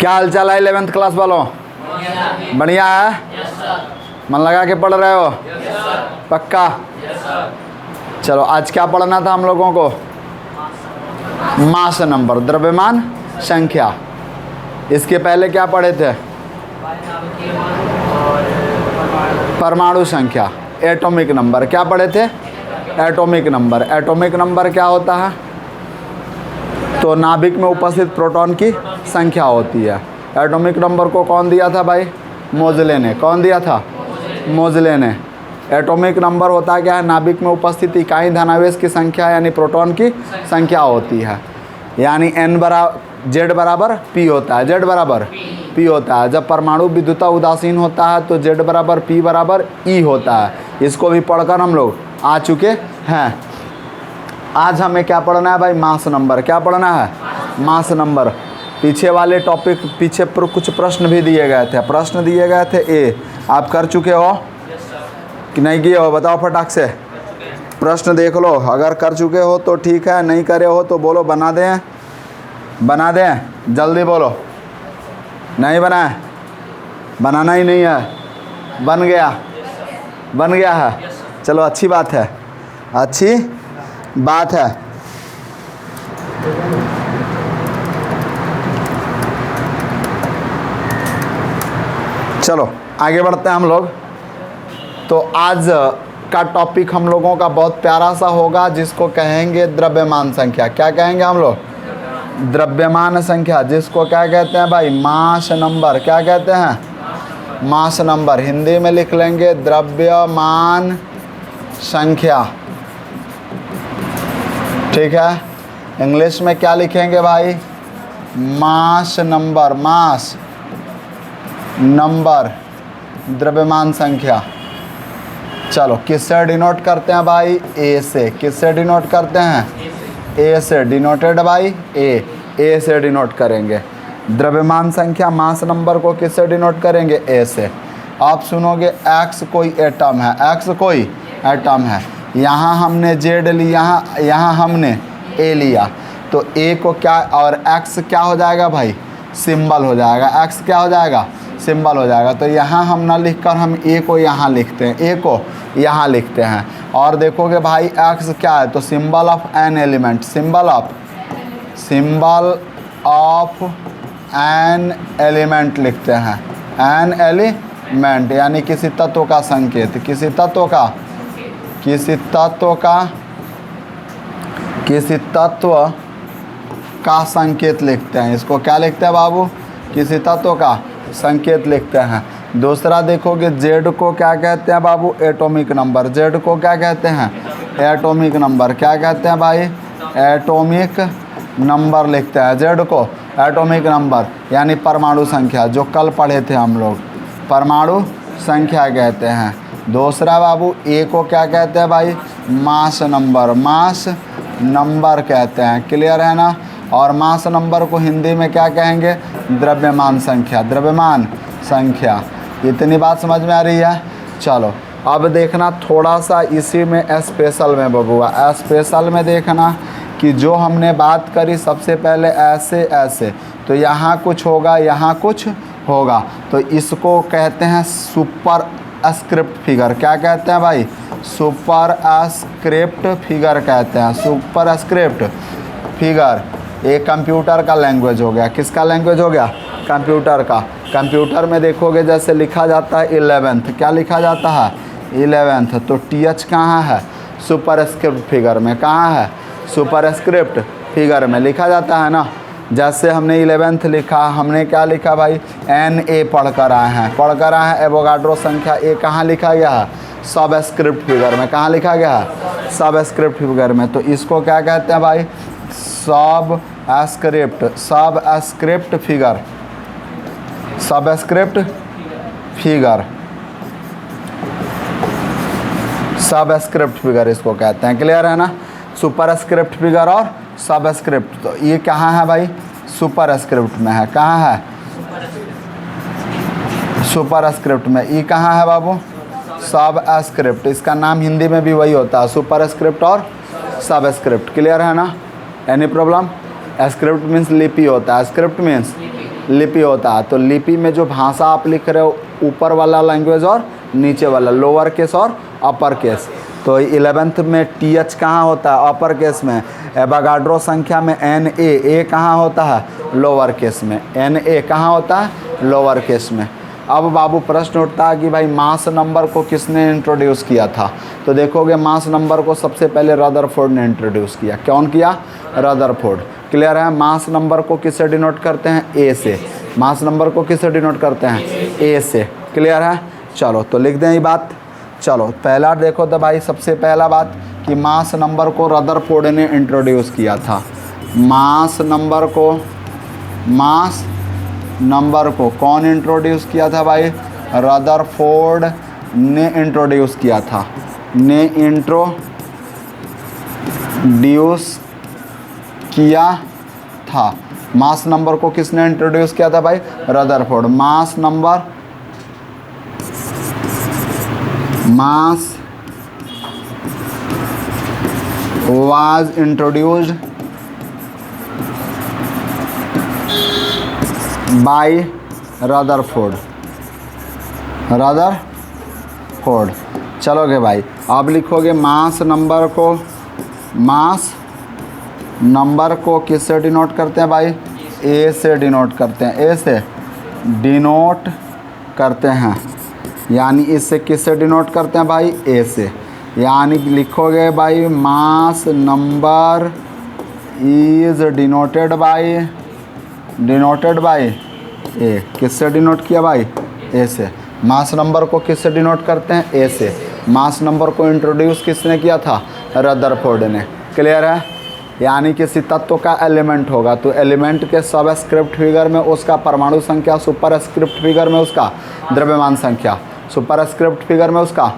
क्या हाल चाल है 11th क्लास वालों? बढ़िया है? मन लगा के पढ़ रहे हो? पक्का? चलो आज क्या पढ़ना था हम लोगों को? मास नंबर, द्रव्यमान संख्या। इसके पहले क्या पढ़े थे? परमाणु संख्या, एटॉमिक नंबर। क्या पढ़े थे? Atomic number. एटॉमिक नंबर क्या होता है? तो नाभिक में उपस्थित प्रोटॉन की संख्या होती है। एटॉमिक नंबर को कौन दिया था भाई? मोजले ने। कौन दिया था? मोजले ने। एटॉमिक नंबर होता है क्या है? नाभिक में उपस्थित इकाई धनावेश की संख्या यानी प्रोटॉन की संख्या होती है। यानी Z बराबर P होता है। Z बराबर P होता है। जब परमाणु विद्युता उदासीन होता है तो Z बराबर P बराबर E होता है। इसको भी पढ़कर हम लोग आ चुके हैं। आज हमें क्या पढ़ना है भाई? Mass number. क्या पढ़ना है? Mass number. पीछे वाले टॉपिक पीछे पर कुछ प्रश्न भी दिए गए थे। प्रश्न दिए गए थे ए, आप कर चुके हो कि नहीं किए हो? बताओ फटाक से। प्रश्न देख लो, अगर कर चुके हो तो ठीक है, नहीं करे हो तो बोलो बना दें। बना दें, जल्दी बोलो। नहीं बनाए? बनाना ही नहीं है। बन गया? बन गया है? चलो अच्छी बात है, अच्छी बात है। चलो आगे बढ़ते हैं हम लोग। तो आज का टॉपिक हम लोगों का बहुत प्यारा सा होगा, जिसको कहेंगे द्रव्यमान संख्या। क्या कहेंगे हम लोग? द्रव्यमान संख्या। जिसको क्या कहते हैं भाई? Mass number. क्या कहते हैं? Mass number. हिंदी में लिख लेंगे द्रव्यमान संख्या। ठीक है। इंग्लिश में क्या लिखेंगे भाई? Mass number. मास नंबर, द्रव्यमान संख्या। चलो किससे डिनोट करते हैं भाई? ए से। किससे डिनोट करते हैं? ए से। डिनोटेड बाई ए। ए से डिनोट करेंगे द्रव्यमान संख्या। मास नंबर को किससे डिनोट करेंगे? ए से। आप सुनोगे एक्स कोई एटम है, एक्स कोई एटम है। यहाँ हमने जेड लिया, यहाँ हमने ए लिया, तो ए को क्या और एक्स क्या हो जाएगा भाई? सिंबल हो जाएगा। एक्स क्या हो जाएगा? सिंबल हो जाएगा। तो यहाँ हम ना लिखकर हम ए को यहाँ लिखते हैं, ए को यहाँ लिखते हैं। और देखोगे भाई एक्स क्या है? तो symbol of an element. Symbol of an element लिखते हैं। एन एलिमेंट यानी किसी तत्व का संकेत। किसी तत्व का संकेत लिखते हैं। इसको क्या लिखते हैं बाबू? किसी तत्व का संकेत लिखते हैं। दूसरा देखोगे जेड को क्या कहते हैं बाबू? Atomic number. जेड को क्या कहते हैं? Atomic number. क्या कहते हैं भाई? एटॉमिक नंबर लिखते हैं। जेड को एटॉमिक नंबर यानी परमाणु संख्या, जो कल पढ़े थे हम लोग, परमाणु संख्या कहते हैं। दूसरा बाबू ए को क्या कहते हैं भाई? Mass number. मास नंबर कहते हैं। क्लियर है ना? और मास नंबर को हिंदी में क्या कहेंगे? द्रव्यमान संख्या। द्रव्यमान संख्या। इतनी बात समझ में आ रही है? चलो अब देखना थोड़ा सा इसी में स्पेशल में बबुआ। स्पेशल में देखना कि जो हमने बात करी सबसे पहले ऐसे ऐसे, तो यहाँ कुछ होगा, यहाँ कुछ होगा, तो इसको कहते हैं सुपर स्क्रिप्ट फिगर। क्या कहते हैं भाई? सुपर स्क्रिप्ट फिगर कहते हैं। सुपर स्क्रिप्ट फिगर एक कंप्यूटर का लैंग्वेज हो गया। किसका लैंग्वेज हो गया? कंप्यूटर का। कंप्यूटर में देखोगे जैसे लिखा जाता है 11th। क्या लिखा जाता है? 11th। तो TH कहाँ है? सुपर स्क्रिप्ट फिगर में। कहाँ है? सुपर स्क्रिप्ट फिगर में लिखा जाता है ना। जैसे हमने 11th लिखा, हमने क्या लिखा भाई? NA पढ़ कर आए हैं। एवोगाड्रो संख्या ए कहाँ लिखा गया है? सब स्क्रिप्ट फिगर में। कहाँ लिखा गया है? सब स्क्रिप्ट फिगर में। तो इसको क्या कहते हैं भाई? सब स्क्रिप्ट फिगर। सब स्क्रिप्ट फिगर। सब स्क्रिप्ट फिगर इसको कहते हैं। क्लियर है ना? सुपर स्क्रिप्ट फिगर और सब स्क्रिप्ट। तो ये कहाँ है भाई? सुपर स्क्रिप्ट में है। कहाँ है? सुपर स्क्रिप्ट में। ये कहाँ है बाबू? सब स्क्रिप्ट। इसका नाम हिंदी में भी वही होता है, सुपर स्क्रिप्ट और सब स्क्रिप्ट। क्लियर है ना? Any problem? स्क्रिप्ट मीन्स लिपि होता है। स्क्रिप्ट मीन्स लिपि होता है। तो लिपि में जो भाषा आप लिख रहे हो, ऊपर वाला लैंग्वेज और नीचे वाला, लोअर केस और अपर केस। तो 11th में TH कहाँ होता है? अपर केस में। एवोगाड्रो संख्या में NA कहाँ होता है? लोअर केस में। NA कहाँ होता है? लोअर केस में। अब बाबू प्रश्न उठता है कि भाई मास नंबर को किसने इंट्रोड्यूस किया था? तो देखोगे मास नंबर को सबसे पहले रदरफोर्ड ने इंट्रोड्यूस किया। कौन किया? रदरफोर्ड। क्लियर है? मास नंबर को किससे डिनोट करते हैं? A से। मास नंबर को किससे डिनोट करते हैं? A से। क्लियर है? चलो तो लिख दें ये बात। चलो पहला देखो तो भाई, सबसे पहला बात कि मास नंबर को रदरफोर्ड ने इंट्रोड्यूस किया था। मास नंबर को कौन इंट्रोड्यूस किया था भाई? रदरफोर्ड ने इंट्रोड्यूस किया था। मास नंबर को किसने इंट्रोड्यूस किया था भाई? Rutherford. Mass was introduced by Rutherford. चलोगे भाई, अब लिखोगे मास नंबर को किससे डिनोट करते हैं भाई? A से डिनोट करते हैं। A से डिनोट करते हैं, यानी इससे किससे डिनोट करते हैं भाई? A से। यानी लिखोगे भाई mass number is denoted by A। किससे डिनोट किया भाई? A से। मास नंबर को किससे डिनोट करते हैं? A से। मास नंबर को इंट्रोड्यूस किसने किया था? रदरफोर्ड ने। क्लियर है? यानी किसी तत्व का एलिमेंट होगा तो एलिमेंट के सबस्क्रिप्ट फिगर में उसका परमाणु संख्या, सुपरस्क्रिप्ट फिगर में उसका द्रव्यमान संख्या, सुपरस्क्रिप्ट फिगर में उसका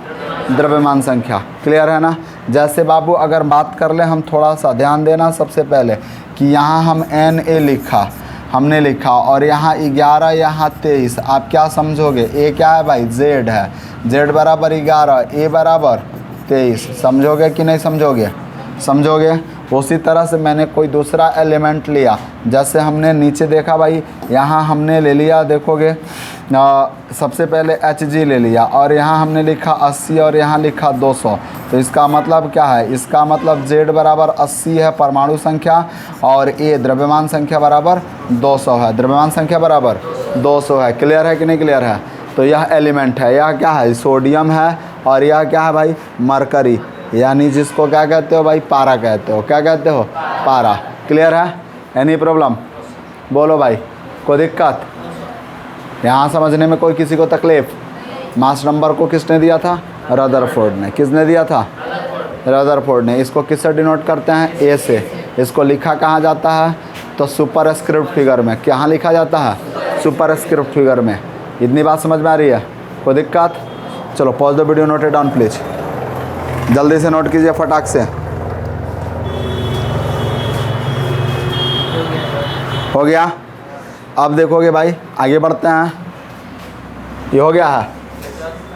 द्रव्यमान संख्या। क्लियर है ना? जैसे बाबू अगर बात कर ले हम, थोड़ा सा ध्यान देना सबसे पहले कि यहाँ हम Na हमने लिखा और यहाँ 11, यहाँ 23। आप क्या समझोगे? A क्या है भाई? Z है। Z बराबर 11, A बराबर 23। समझोगे कि नहीं समझोगे? समझोगे। उसी तरह से मैंने कोई दूसरा एलिमेंट लिया, जैसे हमने नीचे देखा भाई, यहाँ हमने ले लिया, देखोगे सबसे पहले Hg ले लिया और यहाँ हमने लिखा 80 और यहाँ लिखा 200। तो इसका मतलब क्या है? इसका मतलब Z बराबर 80 है परमाणु संख्या और A द्रव्यमान संख्या बराबर 200 है। द्रव्यमान संख्या बराबर 200 है। क्लियर है कि नहीं क्लियर है? तो यह एलिमेंट है। यह क्या है? सोडियम है। और यह क्या है भाई? मरकरी, यानी जिसको क्या कहते हो भाई? पारा कहते हो। क्या कहते हो? पारा। क्लियर है? Any problem? बोलो भाई, कोई दिक्कत यहाँ समझने में? कोई किसी को तकलीफ? मास नंबर को किसने दिया था? रदरफोर्ड ने। किसने दिया था? रदरफोर्ड ने। इसको किससे डिनोट करते हैं? A से। इसको लिखा कहाँ जाता है? तो सुपरस्क्रिप्ट फिगर में। कहाँ लिखा जाता है? सुपरस्क्रिप्ट फिगर में। इतनी बात समझ में आ रही है? कोई दिक्कत? चलो pause the video, note it down please. जल्दी से नोट कीजिए फटाक से। हो गया? अब देखोगे भाई, आगे बढ़ते हैं। ये हो गया है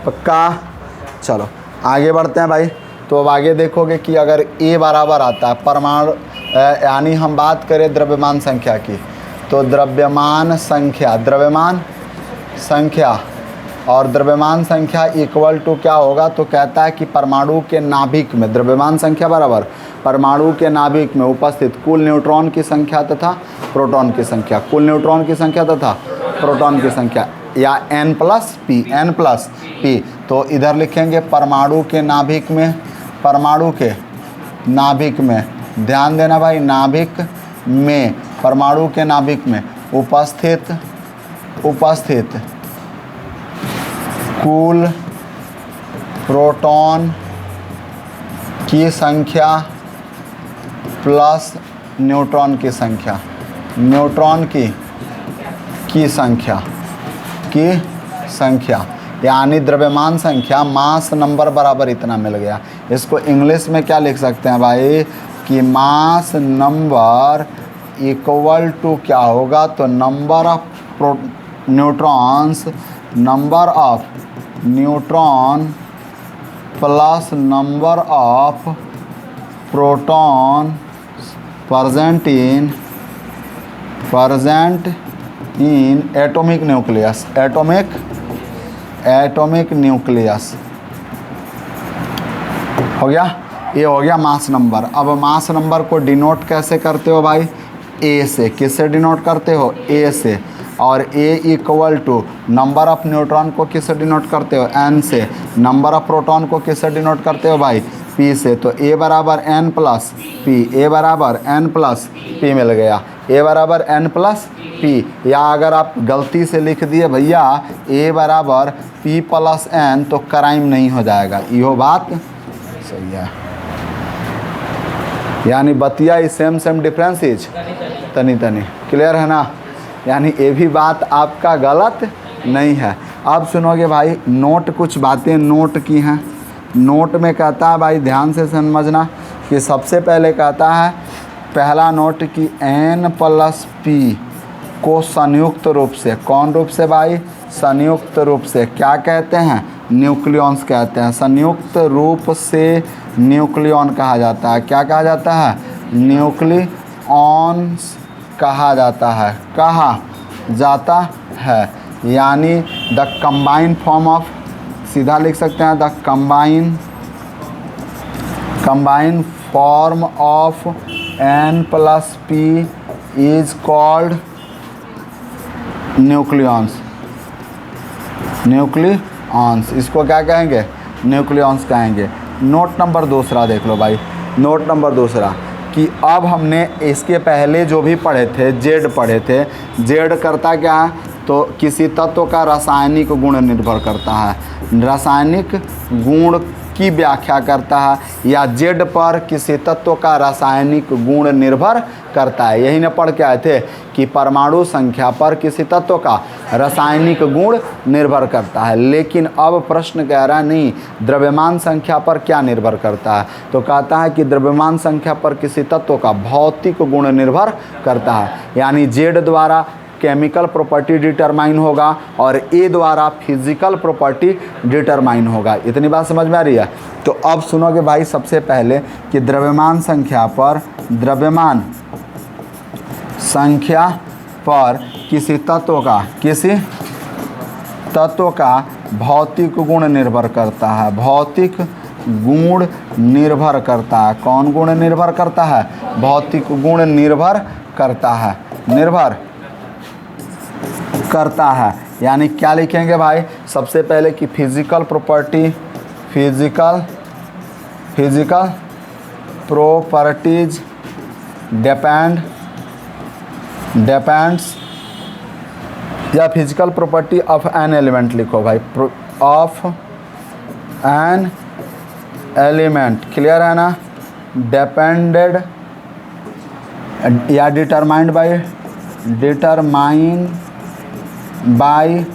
पक्का? चलो आगे बढ़ते हैं भाई। तो अब आगे देखोगे कि अगर A बराबर आता है परमाणु, यानी हम बात करें द्रव्यमान संख्या की, तो द्रव्यमान संख्या और द्रव्यमान संख्या इक्वल टू क्या होगा? तो कहता है कि परमाणु के नाभिक में द्रव्यमान संख्या बराबर परमाणु के नाभिक में उपस्थित कुल न्यूट्रॉन की संख्या तथा प्रोटॉन की संख्या। कुल न्यूट्रॉन की संख्या तथा प्रोटॉन की संख्या, या N प्लस P। तो इधर लिखेंगे परमाणु के नाभिक में, ध्यान देना भाई, नाभिक में, परमाणु के नाभिक में उपस्थित कुल प्रोटॉन की संख्या प्लस न्यूट्रॉन की संख्या, यानी द्रव्यमान संख्या, मास नंबर बराबर इतना मिल गया। इसको इंग्लिश में क्या लिख सकते हैं भाई? कि मास नंबर इक्वल टू क्या होगा? तो number of neutron plus number of proton present in atomic nucleus, atomic nucleus हो गया। ये हो गया मास नंबर। अब मास नंबर को डिनोट कैसे करते हो भाई? ए से। किससे डिनोट करते हो? ए से। और A equal to number of neutron को किससे डिनोट करते हो? एन से। नंबर ऑफ प्रोटॉन को किससे डिनोट करते हो भाई? पी से। तो ए बराबर एन प्लस पी, ए बराबर एन प्लस पी मिल गया, ए बराबर एन प्लस पी। या अगर आप गलती से लिख दिए भैया ए बराबर पी प्लस एन तो क्राइम नहीं हो जाएगा। यो बात सही है, यानी बतिया सेम डिफरेंस इज तनी तनी। क्लियर है ना? यानी ये भी बात आपका गलत नहीं है। अब सुनोगे भाई, नोट कुछ बातें नोट की हैं। नोट में कहता है भाई ध्यान से समझना कि सबसे पहले कहता है पहला नोट कि एन प्लस पी को संयुक्त रूप से, कौन रूप से भाई? संयुक्त रूप से क्या कहते हैं? न्यूक्लियॉन्स कहते हैं। संयुक्त रूप से न्यूक्लियॉन कहा जाता है। क्या कहा जाता है? न्यूक्लियॉन्स कहा जाता है। कहा जाता है यानी द कंबाइंड फॉर्म ऑफ, सीधा लिख सकते हैं the combined form of N plus P is called nucleons. Nucleons इसको क्या कहेंगे? न्यूक्लियॉन्स कहेंगे। नोट नंबर दूसरा देख लो भाई। नोट नंबर दूसरा कि अब हमने इसके पहले जो भी पढ़े थे, जेड पढ़े थे, जेड करता क्या है? तो किसी तत्व का रासायनिक गुण निर्भर करता है, रासायनिक गुण की व्याख्या करता है, या जेड पर किसी तत्व का रासायनिक गुण निर्भर करता है। यही ना पढ़ के आए थे कि परमाणु संख्या पर किसी तत्व का रासायनिक गुण निर्भर करता है। लेकिन अब प्रश्न कह रहा है नहीं, द्रव्यमान संख्या पर क्या निर्भर करता है? तो कहता है कि द्रव्यमान संख्या पर किसी तत्व का भौतिक गुण निर्भर करता है। यानी जेड द्वारा केमिकल प्रॉपर्टी डिटरमाइन होगा और ए द्वारा फिजिकल प्रॉपर्टी डिटरमाइन होगा। इतनी बात समझ में आ रही है? तो अब सुनोगे भाई सबसे पहले कि द्रव्यमान संख्या पर, द्रव्यमान संख्या पर किसी तत्व का भौतिक गुण निर्भर करता है। भौतिक गुण निर्भर करता है। कौन गुण निर्भर करता है? भौतिक गुण निर्भर करता है, निर्भर करता है। यानी क्या लिखेंगे भाई? सबसे पहले कि physical property, physical properties depends, या physical property of an element लिखो भाई, ऑफ एन एलिमेंट। क्लियर है ना? डिपेंडेड या डिटरमाइंड बाय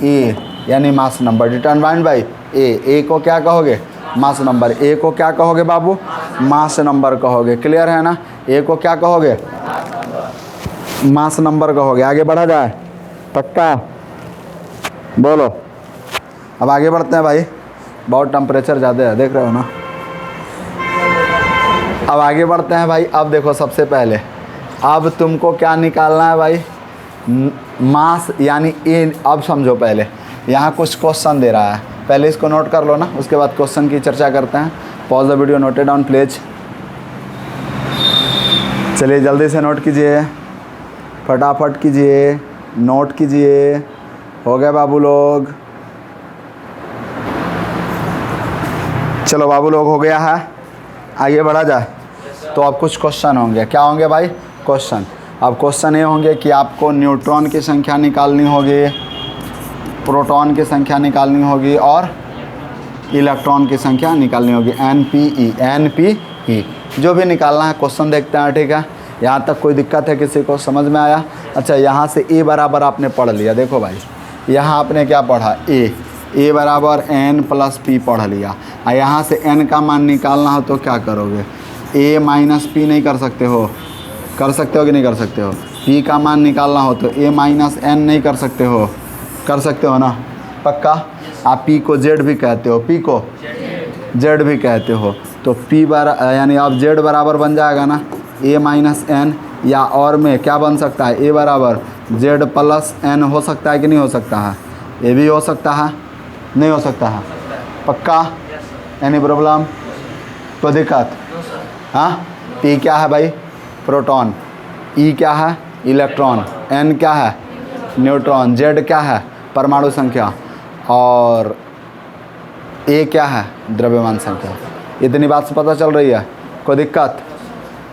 ए, यानी मास नंबर। डिटरमाइंड बाय ए को क्या कहोगे? Mass number. ए को क्या कहोगे बाबू? मास नंबर कहोगे। क्लियर है ना? ए को क्या कहोगे? मास नंबर कहोगे। आगे बढ़ा जाए? पक्का बोलो। अब आगे बढ़ते हैं भाई, बहुत टेम्परेचर ज़्यादा है, देख रहे हो ना? अब आगे बढ़ते हैं भाई। अब देखो सबसे पहले अब तुमको क्या निकालना है भाई? मास यानी ए। अब समझो, पहले यहाँ कुछ क्वेश्चन दे रहा है, पहले इसको नोट कर लो ना, उसके बाद क्वेश्चन की चर्चा करते हैं। Pause the video, note it down please. चलिए जल्दी से नोट कीजिए, फटाफट कीजिए, नोट कीजिए। हो गए बाबू लोग? चलो बाबू लोग हो गया है, आगे बढ़ा जाए। तो अब कुछ क्वेश्चन होंगे। क्या होंगे भाई? क्वेश्चन। अब क्वेश्चन ये होंगे कि आपको न्यूट्रॉन की संख्या निकालनी होगी, प्रोटॉन की संख्या निकालनी होगी और इलेक्ट्रॉन की संख्या निकालनी होगी। NPE जो भी निकालना है क्वेश्चन देखते हैं। ठीक है, यहाँ तक कोई दिक्कत है किसी को? समझ में आया? अच्छा, यहाँ से ए बराबर आपने पढ़ लिया। देखो भाई, यहाँ आपने क्या पढ़ा? ए बराबर N प्लस P पढ़ लिया। और यहाँ से N का मान निकालना हो तो क्या करोगे? A माइनस P नहीं कर सकते हो? कर सकते हो कि नहीं कर सकते हो? P का मान निकालना हो तो A माइनस N नहीं कर सकते हो? कर सकते हो ना? पक्का? आप P को Z भी कहते हो, P को Z भी कहते हो। तो P यानी अब Z बराबर बन जाएगा ना A माइनस N। या और में क्या बन सकता है, ए बराबर जेड प्लस एन हो सकता है कि नहीं हो सकता है, ये भी हो सकता है, नहीं हो सकता है, पक्का, एनी प्रॉब्लम, कोई दिक्कत, हाँ। पी क्या है भाई, प्रोटॉन, ई क्या है, इलेक्ट्रॉन, एन क्या है, न्यूट्रॉन, जेड क्या है, परमाणु संख्या, और ए क्या है, द्रव्यमान संख्या। इतनी बात से पता चल रही है, कोई दिक्कत।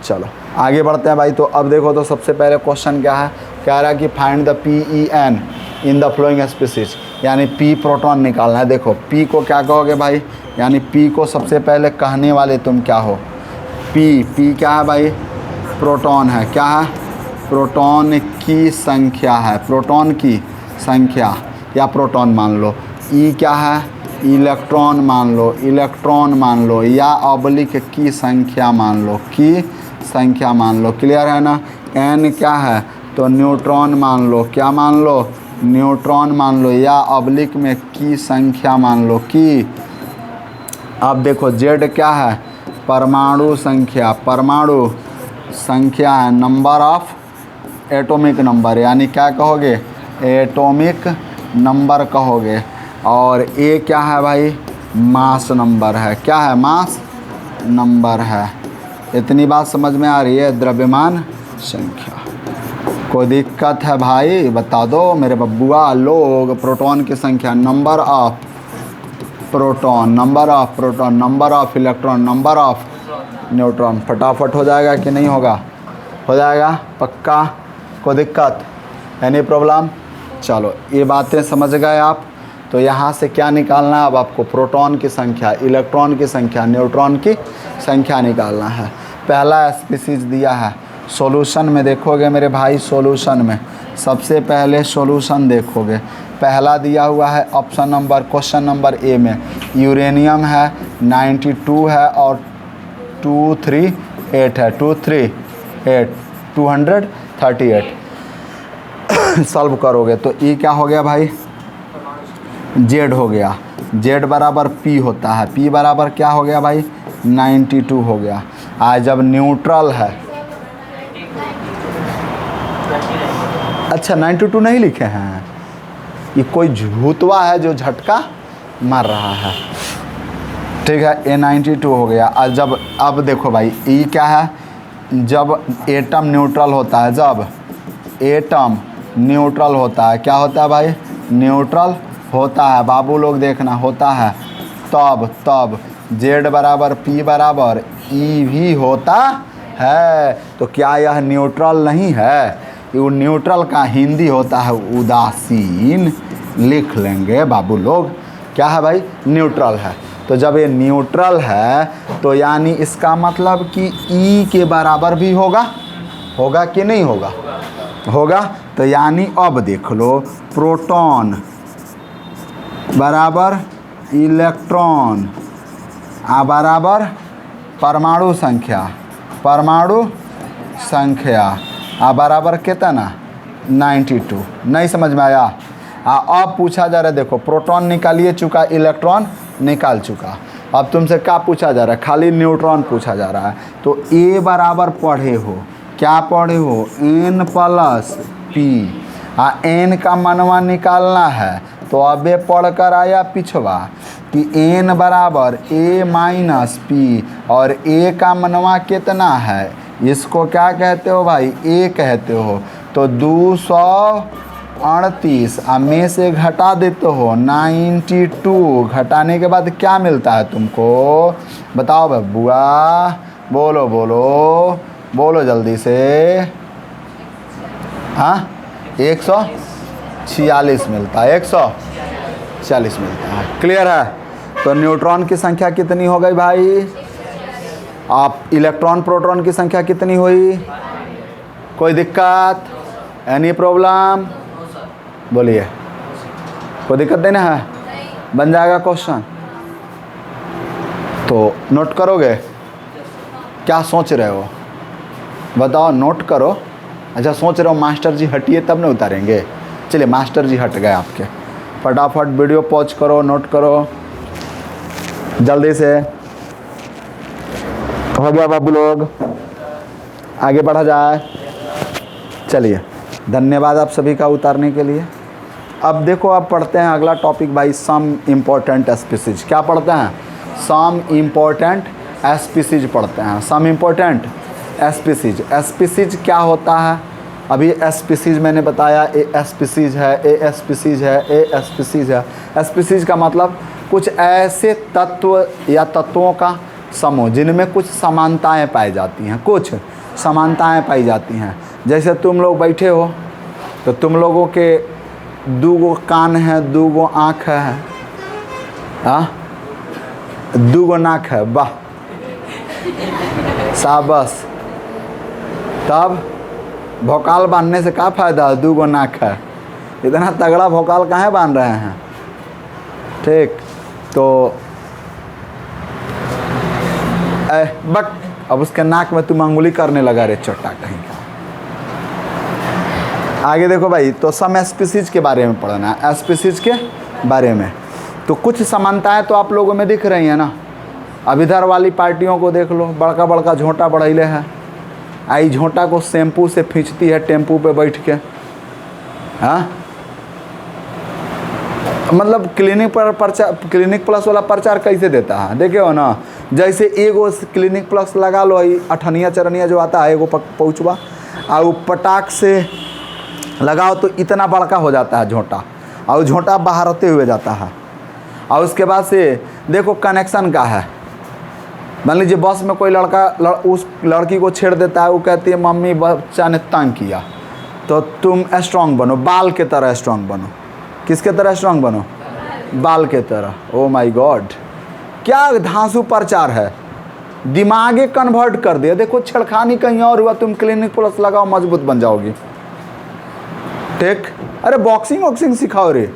चलो आगे बढ़ते हैं भाई। तो अब देखो, तो सबसे पहले क्वेश्चन क्या है, कह रहा है कि find the P E N in the following species, यानी पी प्रोटॉन निकालना है। देखो पी को क्या कहोगे भाई, यानी पी को सबसे पहले कहने वाले तुम क्या हो, पी क्या है भाई, प्रोटॉन है, क्या है, प्रोटॉन की संख्या है, प्रोटॉन की संख्या या प्रोटॉन मान लो। ई क्या है, इलेक्ट्रॉन मान लो, इलेक्ट्रॉन मान लो, या ऑब्लिक की संख्या मान लो, की संख्या मान लो, क्लियर है ना। एन क्या है, तो न्यूट्रॉन मान लो, क्या मान लो, न्यूट्रॉन मान लो, या ऑब्लिक में की संख्या मान लो, की। अब देखो जेड क्या है, परमाणु संख्या, परमाणु संख्या है, नंबर ऑफ एटॉमिक नंबर, यानी क्या कहोगे, एटॉमिक नंबर कहोगे। और ए क्या है भाई, मास नंबर है, क्या है, मास नंबर है। इतनी बात समझ में आ रही है, द्रव्यमान संख्या। कोई दिक्कत है भाई, बता दो मेरे बब्बुआ लोग। प्रोटॉन की संख्या, number of proton, number of proton, number of electron, number of neutron. फटाफट हो जाएगा कि नहीं होगा, हो जाएगा पक्का, कोई दिक्कत, एनी प्रॉब्लम। चलो ये बातें समझ गए आप। तो यहाँ से क्या निकालना है अब आपको, प्रोटॉन की संख्या, इलेक्ट्रॉन की संख्या, न्यूट्रॉन की संख्या निकालना है। पहला स्पीसीज दिया है, सॉल्यूशन में देखोगे मेरे भाई, सॉल्यूशन में सबसे पहले सॉल्यूशन देखोगे। पहला दिया हुआ है option number, question number A में यूरेनियम है 92 है और 238 है, 238 सॉल्व करोगे तो ई क्या हो गया भाई, जेड हो गया। जेड बराबर पी होता है, पी बराबर क्या हो गया भाई, 92 हो गया। आज जब न्यूट्रल है, अच्छा 92 नहीं लिखे हैं, ये कोई झूठवा है जो झटका मार रहा है, ठीक है। ए 92 हो गया। और जब अब देखो भाई ई क्या है, जब एटम न्यूट्रल होता है, जब एटम न्यूट्रल होता है, क्या होता है भाई, न्यूट्रल होता है बाबू लोग, देखना होता है, तब जेड बराबर पी बराबर ई भी होता है। तो क्या यह न्यूट्रल नहीं है, ये न्यूट्रल का हिंदी होता है उदासीन, लिख लेंगे बाबू लोग, क्या है भाई, न्यूट्रल है। तो जब ये न्यूट्रल है तो यानी इसका मतलब कि ई के बराबर भी होगा, होगा कि नहीं होगा, होगा। तो यानी अब देख लो, प्रोटॉन बराबर इलेक्ट्रॉन बराबर परमाणु संख्या, परमाणु संख्या बराबर कितना, 92। नहीं समझ में आया। अब पूछा जा रहा है, देखो प्रोटॉन निकालिए चुका, इलेक्ट्रॉन निकाल चुका, अब तुमसे क्या पूछा जा रहा है, खाली न्यूट्रॉन पूछा जा रहा है। तो ए बराबर पढ़े हो, क्या पढ़े हो, एन प्लस पी। एन का मनवा निकालना है, तो अबे पढ़ कर आया पिछवा कि एन बराबर ए माइनस पी, और ए का मनवा कितना है, इसको क्या कहते हो भाई, ए कहते हो। तो 238 में से घटा देते हो 92, घटाने के बाद क्या मिलता है तुमको, बताओ बब्बुआ, बोलो बोलो बोलो जल्दी से। हाँ 146 मिलता है, 146 मिलता है, क्लियर है। तो न्यूट्रॉन की संख्या कितनी हो गई भाई, आप इलेक्ट्रॉन प्रोटॉन की संख्या कितनी हुई, कोई दिक्कत, एनी प्रॉब्लम, बोलिए, कोई दिक्कत नहीं ना है, बन जाएगा क्वेश्चन। तो नोट करोगे, क्या सोच रहे हो बताओ, नोट करो। अच्छा सोच रहे हो मास्टर जी हटिए तब नहीं उतारेंगे, चलिए मास्टर जी हट गए आपके, फटाफट वीडियो पॉज करो, नोट करो जल्दी से। हो गया बाबू लोग, आगे बढ़ा जाए। चलिए, धन्यवाद आप सभी का उतारने के लिए। अब देखो, अब पढ़ते हैं अगला टॉपिक भाई, सम इम्पोर्टेंट स्पीसीज। क्या पढ़ते हैं? सम इम्पोर्टेंट स्पीसीज पढ़ते हैं। सम इम्पोर्टेंट स्पीसीज। स्पीसीज क्या होता है? अभी स्पीसीज मैंने बताया, ए स्पीसीज है, ए स्पीसीज है, ए स्पीसीज है। स्पीसीज का मतलब कुछ ऐसे तत्व या तत्वों का समूह जिनमें कुछ समानताएं पाई जाती हैं, कुछ समानताएं पाई जाती हैं। जैसे तुम लोग बैठे हो तो तुम लोगों के 2 कान हैं, 2 आँख है, हाँ, 2 नाक है, वाह शाबाश। तब भोकाल बांधने से क्या फ़ायदा है? 2 नाक है, इतना तगड़ा भोकाल काहे बांध रहे हैं? ठीक, तो बक, अब उसके नाक में तुम अंगुली करने लगा रे चोटा कहीं का। आगे देखो भाई, तो सम स्पीसीज के बारे में पढ़ना है, स्पीसीज के बारे में। तो कुछ समानताएं तो आप लोगों में दिख रही हैं ना। अब इधर वाली पार्टियों को देख लो, बड़का बड़का झोंटा बढ़ैले है, आई झोंटा को शैम्पू से खींचती है टेम्पू पे बैठ के, हाँ, मतलब क्लिनिक प्लस वाला प्रचार कैसे देता है, देखे हो ना। जैसे एगो क्लिनिक प्लस लगा लो, अठनिया चरनिया जो आता है एगो पहुँचवा, और पटाख से लगाओ तो इतना बड़का हो जाता है झोंटा, और झोंटा बाहरते हुए जाता है। और उसके बाद से देखो कनेक्शन का है। मान लीजिए बस में कोई लड़का उस लड़की को छेड़ देता है, वो कहती है मम्मी बच्चा ने तंग किया, तो तुम स्ट्रांग बनो, बाल के तरह स्ट्रांग बनो। किसके तरह स्ट्रांग बनो? बाल के तरह। ओ माय गॉड, क्या धांसू प्रचार है, दिमागे कन्वर्ट कर दिया। देखो छेड़खानी कहीं और हुआ, तुम क्लिनिक प्लस लगाओ मजबूत बन जाओगी। ठीक, अरे बॉक्सिंग वॉक्सिंग सिखाओ रे,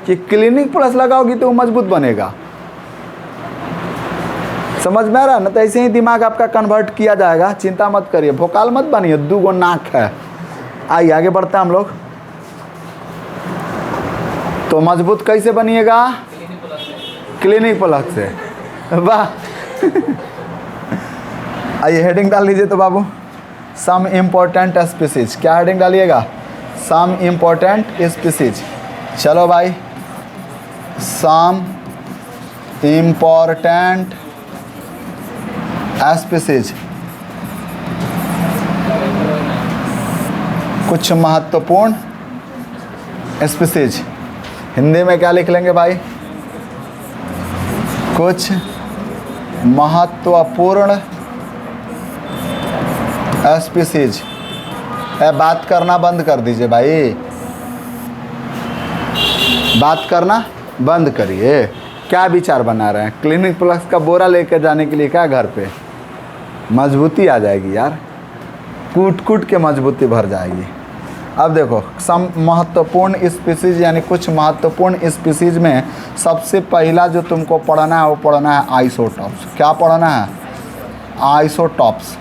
कि क्लिनिक प्लस लगाओगी तो मजबूत बनेगा। समझ में आ रहा है ना? तो ऐसे ही दिमाग आपका कन्वर्ट किया जाएगा, चिंता मत करिए, भोकाल मत बनिए। 2 नाक है। आइए आगे बढ़ते हैं हम लोग। तो मजबूत कैसे बनिएगा? क्लिनिक प्लस से, वाह। आइए हेडिंग डाल लीजिए तो बाबू, सम इम्पोर्टेंट स्पीसीज। क्या हेडिंग डालिएगा? Some important species. चलो भाई, सम इम्पोर्टेंट स्पीसीज, कुछ महत्वपूर्ण स्पीसीज। हिंदी में क्या लिख लेंगे भाई? कुछ महत्वपूर्ण स्पीसीज। बात करना बंद कर दीजिए भाई, बात करना बंद करिए। क्या विचार बना रहे हैं? क्लिनिक प्लस का बोरा लेकर जाने के लिए क्या घर पे? मजबूती आ जाएगी यार, कूट कूट के मजबूती भर जाएगी। अब देखो, सम महत्वपूर्ण स्पीसीज यानी कुछ महत्वपूर्ण स्पीसीज में सबसे पहला जो तुमको पढ़ना है वो पढ़ना है आइसोटॉप्स। क्या पढ़ना है? आइसोटॉप्स।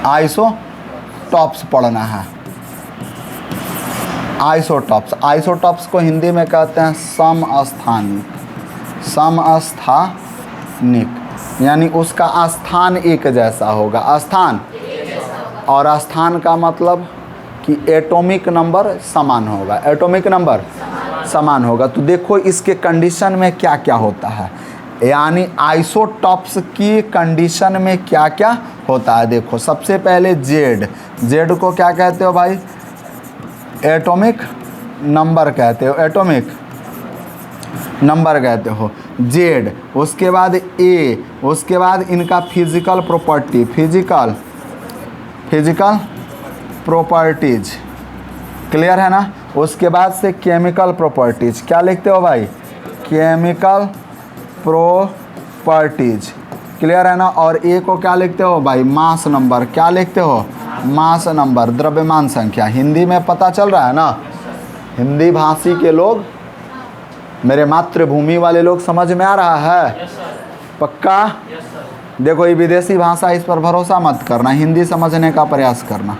आइसोटॉप्स पढ़ना है। आइसोटॉप्स, आइसोटॉप्स को हिंदी में कहते हैं समस्थानिक। समस्थानिक यानी उसका स्थान एक जैसा होगा। स्थान, और स्थान का मतलब कि एटॉमिक नंबर समान होगा। एटॉमिक नंबर समान होगा। तो देखो इसके कंडीशन में क्या क्या होता है, यानी आइसोटॉप्स की कंडीशन में क्या क्या होता है। देखो सबसे पहले जेड। जेड को क्या कहते हो भाई? एटॉमिक नंबर कहते हो। एटॉमिक नंबर कहते हो जेड। उसके बाद ए, उसके बाद इनका physical property, physical properties, clear है ना। उसके बाद से केमिकल प्रॉपर्टीज। क्या लिखते हो भाई? केमिकल प्रॉपर्टीज, क्लियर है ना। और ए को क्या लिखते हो भाई? Mass number. क्या लिखते हो? मास नंबर, द्रव्यमान संख्या। हिंदी में पता चल रहा है ना? हिंदी भाषी के लोग, मेरे मातृभूमि वाले लोग, समझ में आ रहा है? पक्का? देखो ये विदेशी भाषा, इस पर भरोसा मत करना, हिंदी समझने का प्रयास करना।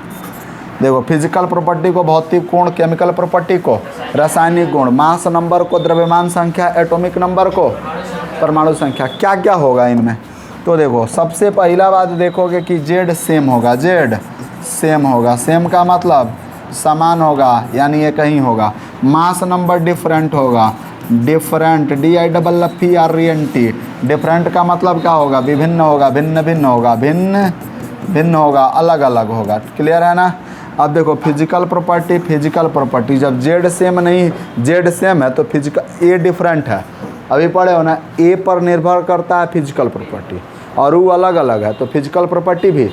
देखो फिजिकल प्रॉपर्टी को भौतिक गुण, केमिकल प्रॉपर्टी को रासायनिक गुण, मास नंबर को द्रव्यमान संख्या, एटॉमिक नंबर को परमाणु संख्या। क्या क्या होगा इनमें? तो देखो सबसे पहला बात देखोगे कि जेड सेम होगा। जेड सेम होगा। सेम का मतलब समान होगा, यानी ये कहीं होगा। मास नंबर डिफरेंट होगा, डिफरेंट, DIFFERENT। डिफरेंट का मतलब क्या होगा? विभिन्न होगा, भिन्न भिन्न होगा, भिन्न भिन्न होगा, अलग अलग होगा। क्लियर है ना? अब देखो फिजिकल प्रॉपर्टी, फिजिकल प्रॉपर्टी जब जेड सेम नहीं, जेड सेम है तो फिजिकल ए डिफरेंट है। अभी पढ़े हो ना, ए पर निर्भर करता है फिजिकल प्रॉपर्टी, और वो अलग अलग है तो फिजिकल प्रॉपर्टी भी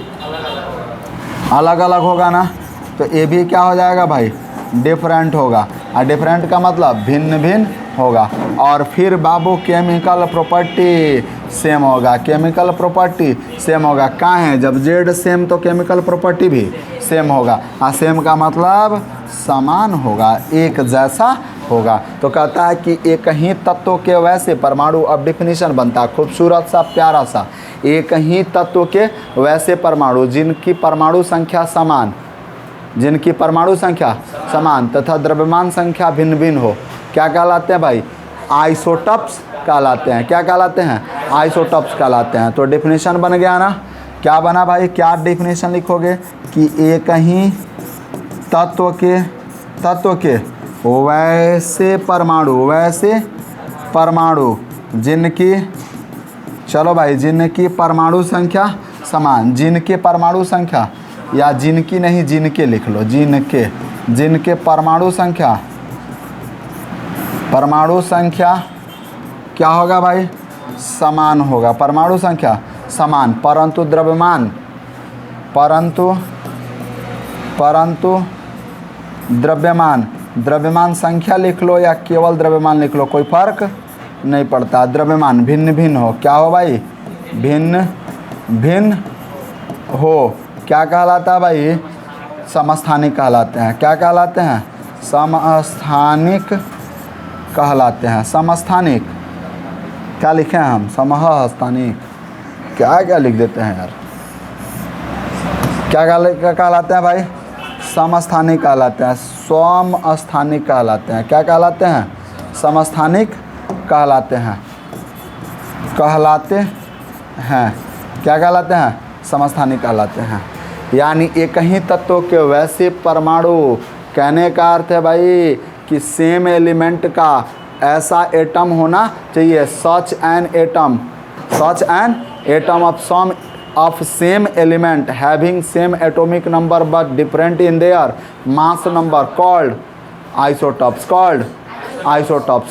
अलग अलग होगा ना। तो ए भी क्या हो जाएगा भाई? डिफरेंट होगा। और डिफरेंट का मतलब भिन्न भिन्न होगा। और फिर बाबू केमिकल प्रॉपर्टी सेम होगा, केमिकल प्रॉपर्टी सेम होगा। कहाँ है? जब जेड सेम तो केमिकल प्रॉपर्टी भी सेम होगा। और सेम का मतलब समान होगा, एक जैसा होगा। तो कहता है कि एक ही तत्व के वैसे परमाणु, अब डिफिनीशन बनता है खूबसूरत सा प्यारा सा। एक ही तत्व के वैसे परमाणु जिनकी परमाणु संख्या समान, जिनकी परमाणु संख्या समान तथा द्रव्यमान संख्या भिन्न भिन्न हो, क्या कहलाते हैं भाई? आइसोटॉप्स कहलाते हैं। क्या कहलाते हैं? आइसोटॉप्स कहलाते हैं। तो डेफिनेशन बन गया ना? क्या बना भाई? क्या डेफिनेशन लिखोगे? कि एक ही तत्व के वैसे परमाणु, वैसे परमाणु जिनकी, चलो भाई, जिनकी परमाणु संख्या समान, जिनके परमाणु संख्या, या जिनकी नहीं जिनके लिख लो, जिनके परमाणु संख्या क्या होगा भाई? समान होगा। परमाणु संख्या समान, परंतु द्रव्यमान संख्या लिख लो या केवल द्रव्यमान लिख लो, कोई फर्क नहीं पड़ता। द्रव्यमान भिन्न भिन्न हो, क्या हो भाई? भिन्न भिन्न हो। क्या कहलाता है भाई? समस्थानिक कहलाते हैं। क्या कहलाते हैं? समस्थानिक कहलाते हैं। समस्थानिक क्या लिखे हैं हम? समस्थानिक क्या क्या लिख देते हैं यार। क्या कहलाते हैं भाई? समस्थानिक कहलाते हैं, समस्थानिक कहलाते हैं। क्या कहलाते हैं? समस्थानिक कहलाते हैं, क्या कहलाते हैं? समस्थानिक कहलाते हैं। यानी एक ही तत्व के वैसे परमाणु, कहने का अर्थ है भाई कि सेम एलिमेंट का ऐसा एटम होना चाहिए। Such an atom of same element having same atomic number but different in their mass number called isotopes,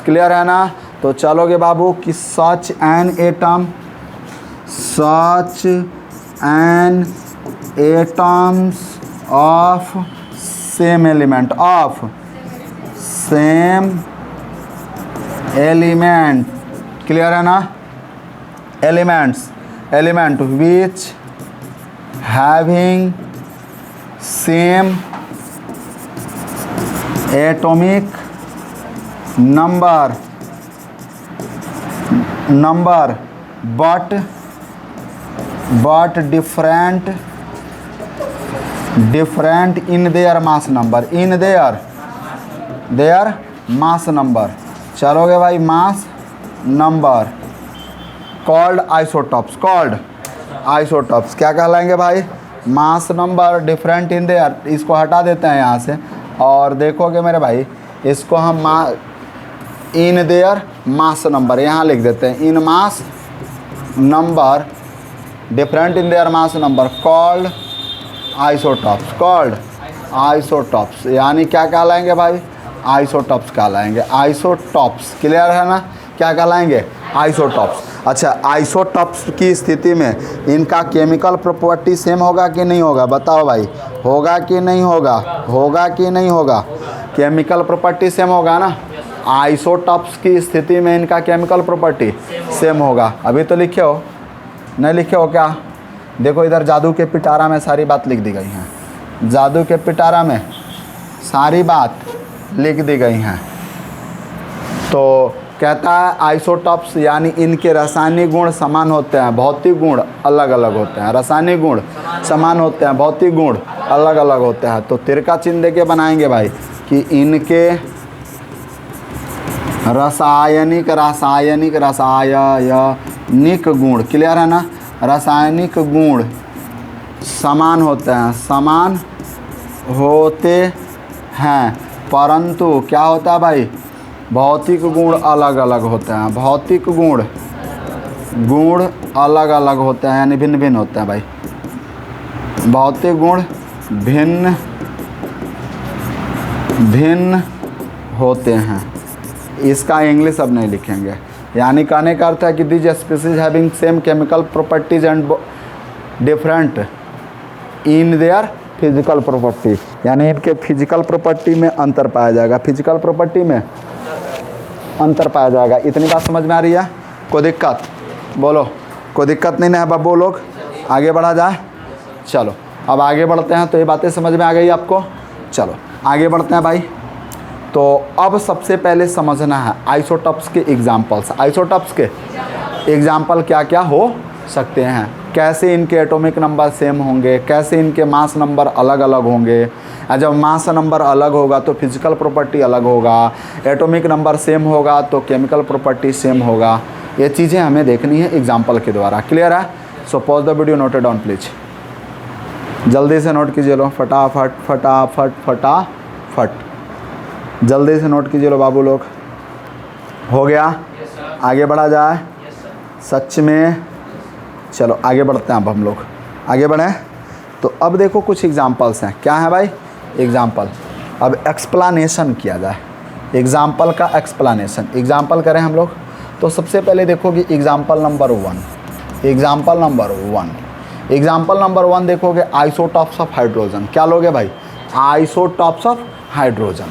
clear है ना? तो चलोगे बाबू कि such an atoms of same element, clear है ना? element which having same atomic number but different in their mass number, mass number। चलोगे भाई, मास number called isotopes, क्या कहलाएंगे भाई? मास नंबर डिफरेंट इन देयर। इसको हटा देते हैं यहाँ से, और देखोगे मेरे भाई, इसको हम इन देयर मास नंबर यहाँ लिख देते हैं। In mass number different in their mass number called isotopes, यानी क्या कहलाएंगे भाई? आइसोटॉप्स कहलाएंगे। आइसोटॉप्स क्लियर है ना? क्या कहलाएंगे? आइसोटॉप्स। अच्छा, आइसोटॉप्स की स्थिति में इनका केमिकल प्रॉपर्टी सेम होगा कि नहीं होगा? बताओ भाई, होगा कि नहीं होगा? केमिकल प्रॉपर्टी सेम होगा ना? आइसोटॉप्स की स्थिति में इनका केमिकल प्रॉपर्टी सेम होगा। अभी तो लिखे हो, नहीं लिखे हो क्या? देखो इधर जादू के पिटारा में सारी बात लिख दी गई है। जादू के पिटारा में सारी बात लिख दी गई हैं। तो कहता है आइसोटॉप्स यानी इनके रासायनिक गुण समान होते हैं, भौतिक गुण अलग अलग होते हैं। रासायनिक गुण समान होते हैं, भौतिक गुण अलग अलग होते हैं। तो तिरका चिन्ह देके बनाएंगे भाई कि इनके रासायनिक गुण, क्लियर है ना? रासायनिक गुण समान होते हैं, समान होते हैं, परंतु क्या होता है भाई, भौतिक गुण अलग अलग होते हैं। भौतिक गुण अलग अलग होते हैं, यानी भिन्न भिन्न होते हैं भाई। भौतिक गुण भिन्न भिन्न होते हैं। इसका इंग्लिश अब नहीं लिखेंगे। यानी कहने का अर्थ है कि this species having same chemical properties and different in their physical property, यानी इनके फिजिकल प्रॉपर्टी में अंतर पाया जाएगा। फिजिकल प्रॉपर्टी में अंतर पाया जाएगा। इतनी बात समझ में आ रही है? कोई दिक्कत? बोलो, कोई दिक्कत नहीं ना है बाबू? लोग आगे बढ़ा जाए। चलो अब आगे बढ़ते हैं। तो ये बातें समझ में आ गई आपको? चलो आगे बढ़ते हैं भाई। तो अब सबसे पहले समझना है आइसोटॉप्स के एग्जाम्पल्स। आइसोटॉप्स के एग्जाम्पल क्या क्या हो सकते हैं, कैसे इनके एटॉमिक नंबर सेम होंगे, कैसे इनके मास नंबर अलग अलग होंगे। जब मास नंबर अलग होगा तो फिजिकल प्रॉपर्टी अलग होगा, एटॉमिक नंबर सेम होगा तो केमिकल प्रॉपर्टी सेम होगा। ये चीज़ें हमें देखनी है एग्जाम्पल के द्वारा। क्लियर है? So pause the video, note it down please. जल्दी से नोट कीजिए लो, फटाफट फटाफट फटाफट, जल्दी से नोट कीजिए लो बाबू लोग। हो गया? आगे बढ़ा जाए? सच में? चलो आगे बढ़ते हैं। अब हम लोग आगे बढ़ें। तो अब देखो कुछ एग्जाम्पल्स हैं। क्या है भाई? एग्जाम्पल। अब एक्सप्लानेशन किया जाए, एग्जाम्पल का एक्सप्लानेशन। एग्जाम्पल करें हम लोग। तो सबसे पहले देखोगे example number 1। Example number 1, example number 1 देखोगे आइसोटॉप्स ऑफ हाइड्रोजन। क्या लोगे भाई? Isotopes of hydrogen.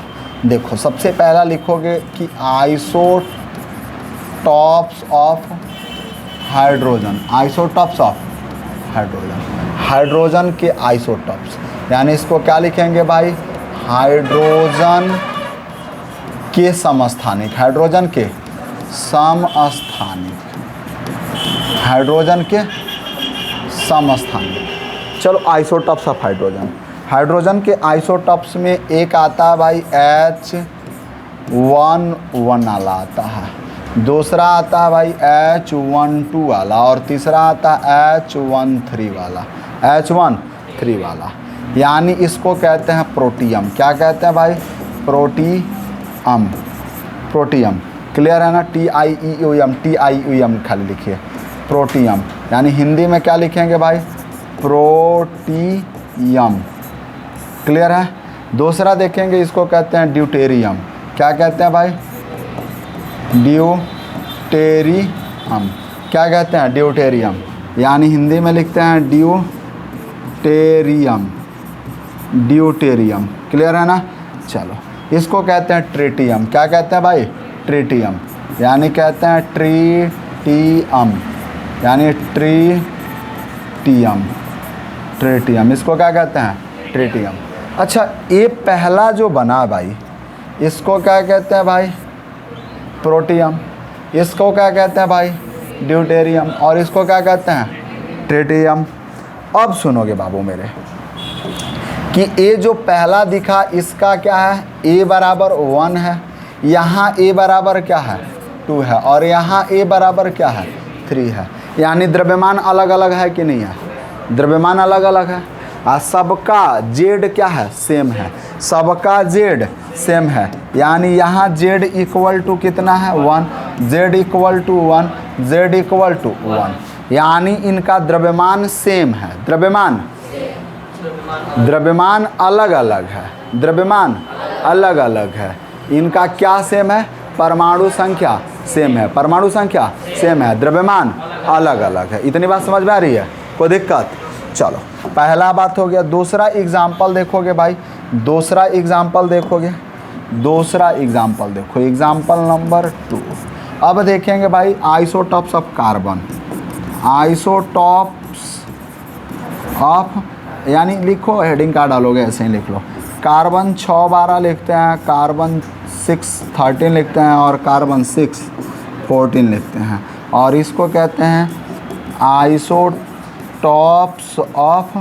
देखो सबसे पहला लिखोगे कि isotopes of hydrogen. Isotopes of hydrogen, hydrogen के आइसोटॉप्स, यानी इसको क्या लिखेंगे भाई? हाइड्रोजन के समस्थानिक। हाइड्रोजन के समस्थानिक, हाइड्रोजन के समस्थानिक। चलो आइसोटॉप्स ऑफ हाइड्रोजन। हाइड्रोजन के आइसोटॉप्स में एक आता है भाई H11 वाला आता है, दूसरा आता है भाई H12 वाला, और तीसरा आता है H13 वाला। H13 वाला यानी इसको कहते हैं प्रोटियम। क्या कहते हैं भाई? प्रोटियम। प्रोटियम। क्लियर है ना? TIEUM, TIUM खाली लिखिए, प्रोटियम। यानी हिंदी में क्या लिखेंगे भाई? प्रोटियम। क्लियर है? दूसरा देखेंगे, इसको कहते हैं ड्यूटेरियम। क्या कहते हैं भाई? ड्यूटेरियम। क्या कहते हैं? ड्यूटेरियम। यानी हिंदी में लिखते हैं ड्यूटेरियम। ड्यूटेरियम। क्लियर है ना? चलो इसको कहते हैं ट्रिटियम। क्या कहते हैं भाई? ट्रिटियम। यानी कहते हैं ट्रिटियम, यानी ट्रिटियम। ट्रिटियम इसको क्या कहते हैं? ट्रिटियम। अच्छा, ये पहला जो बना भाई, इसको क्या कहते हैं भाई? प्रोटियम। इसको क्या कहते हैं भाई? ड्यूटेरियम। और इसको क्या कहते हैं? ट्रिटियम। अब सुनोगे बाबू मेरे कि ये जो पहला दिखा इसका क्या है? A बराबर 1 है, यहाँ A बराबर क्या है? 2 है, और यहाँ A बराबर क्या है? 3 है। यानी द्रव्यमान अलग अलग है कि नहीं है? द्रव्यमान अलग अलग है। सबका Z क्या है? सेम है। सबका Z सेम है। यानी यहाँ Z इक्वल टू कितना है? 1। Z equal to 1, Z equal to 1। यानी इनका द्रव्यमान सेम है। द्रव्यमान अलग अलग है। द्रव्यमान अलग अलग है। इनका क्या सेम है? परमाणु संख्या सेम है। परमाणु संख्या सेम है, द्रव्यमान अलग अलग है। इतनी बात समझ में आ रही है? कोई दिक्कत? चलो पहला बात हो गया। दूसरा एग्जाम्पल देखोगे भाई, दूसरा एग्जाम्पल देखोगे, दूसरा एग्जाम्पल देखो, एग्जाम्पल नंबर 2। अब देखेंगे भाई isotopes of carbon. Isotopes of, यानी लिखो, हेडिंग का डालोगे ऐसे ही लिख लो। कार्बन 612 लिखते हैं, कार्बन 6 13 लिखते हैं, और कार्बन 6 14 लिखते हैं। और इसको कहते हैं आइसोटॉप्स ऑफ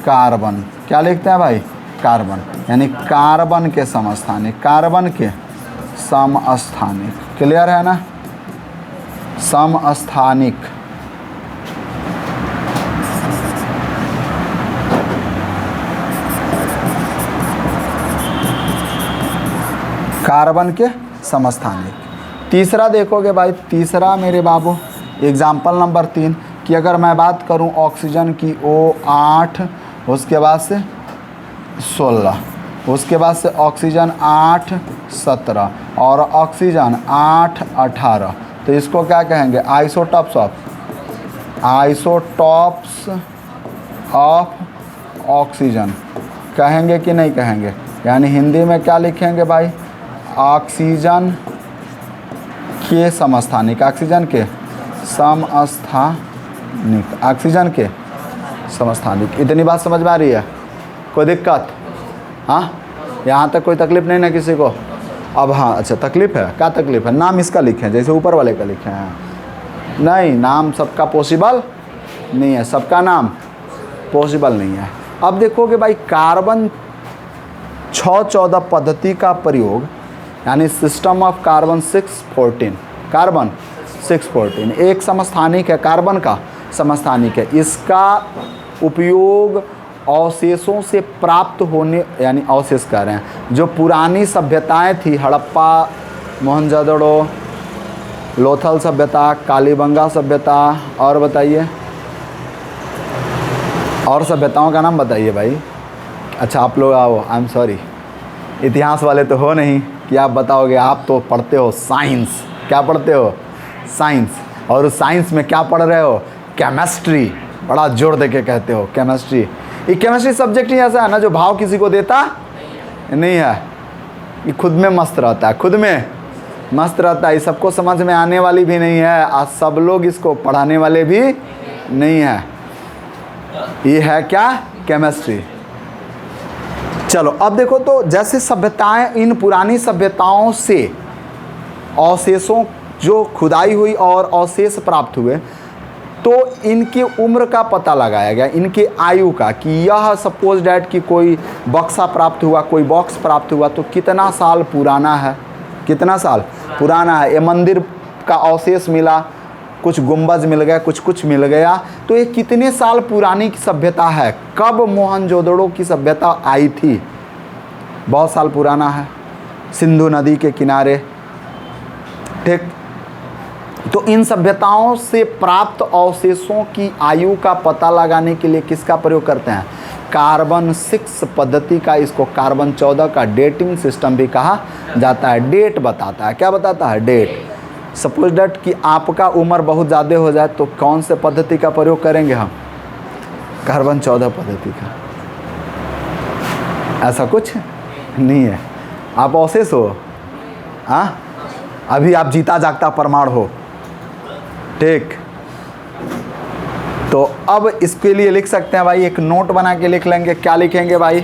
कार्बन। क्या लिखते हैं भाई? कार्बन। यानी कार्बन के समस्थानिक, कार्बन के समस्थानिक। क्लियर है ना? समस्थानिक। कार्बन के समस्थानिक। तीसरा देखोगे भाई, तीसरा मेरे बाबू एग्जाम्पल नंबर 3 कि अगर मैं बात करूं ऑक्सीजन की O8, उसके बाद से 16, उसके बाद से ऑक्सीजन 8 17 और ऑक्सीजन 8 18, तो इसको क्या कहेंगे? आइसोटॉप्स ऑफ ऑक्सीजन कहेंगे कि नहीं कहेंगे? यानी हिंदी में क्या लिखेंगे भाई? ऑक्सीजन के समस्थानिक, ऑक्सीजन के समस्थानिक, ऑक्सीजन के समस्थानिक। इतनी बात समझ में आ रही है? कोई दिक्कत? हाँ, यहाँ तक कोई तकलीफ़ नहीं ना किसी को? अब हाँ, अच्छा तकलीफ़ है, क्या तकलीफ़ है? नाम इसका लिखें जैसे ऊपर वाले का लिखे हैं। नहीं, नाम सबका पॉसिबल नहीं है, सबका नाम पॉसिबल नहीं है। अब देखोगे भाई, कार्बन 614 पद्धति का प्रयोग, यानी सिस्टम ऑफ कार्बन 614, कार्बन 614 एक समस्थानिक है, कार्बन का समस्थानिक है। इसका उपयोग अवशेषों से प्राप्त होने, यानी अवशेष कह रहे हैं, जो पुरानी सभ्यताएं थी, हड़प्पा, मोहनजोदड़ो, लोथल सभ्यता, कालीबंगा सभ्यता, और बताइए और सभ्यताओं का नाम बताइए भाई। अच्छा आप लोग आओ, आई एम सॉरी, इतिहास वाले तो हो नहीं कि आप बताओगे, आप तो पढ़ते हो साइंस। क्या पढ़ते हो? साइंस। और उस साइंस में क्या पढ़ रहे हो? केमिस्ट्री। बड़ा जोर दे के कहते हो केमिस्ट्री। ये केमिस्ट्री सब्जेक्ट ही ऐसा है ना जो भाव किसी को देता नहीं है, ये खुद में मस्त रहता है, खुद में मस्त रहता है। ये सबको समझ में आने वाली भी नहीं है, आज सब लोग इसको पढ़ाने वाले भी नहीं है। ये है क्या? केमिस्ट्री। चलो अब देखो, तो जैसे सभ्यताएं, इन पुरानी सभ्यताओं से अवशेषों जो खुदाई हुई और अवशेष प्राप्त हुए, तो इनकी उम्र का पता लगाया गया, इनकी आयु का, कि यह सपोज डैट कि कोई बक्सा प्राप्त हुआ, कोई बॉक्स प्राप्त हुआ, तो कितना साल पुराना है, कितना साल पुराना है। ये मंदिर का अवशेष मिला, कुछ गुंबज मिल गया, कुछ मिल गया, तो ये कितने साल पुरानी सभ्यता है, कब मोहनजोदड़ो की सभ्यता आई थी, बहुत साल पुराना है, सिंधु नदी के किनारे। ठीक, तो इन सभ्यताओं से प्राप्त अवशेषों की आयु का पता लगाने के लिए किसका प्रयोग करते हैं? कार्बन 6 पद्धति का। इसको कार्बन 14 का डेटिंग सिस्टम भी कहा जाता है। डेट बताता है, क्या बताता है? डेट। सपोज डेट कि आपका उम्र बहुत ज़्यादा हो जाए तो कौन से पद्धति का प्रयोग करेंगे हम? कार्बन 14 पद्धति का। ऐसा कुछ नहीं है, आप अवशेष हो, हाँ, अभी आप जीता जागता प्रमाण हो। ठीक, तो अब इसके लिए लिख सकते हैं भाई, एक नोट बना के लिख लेंगे। क्या लिखेंगे भाई?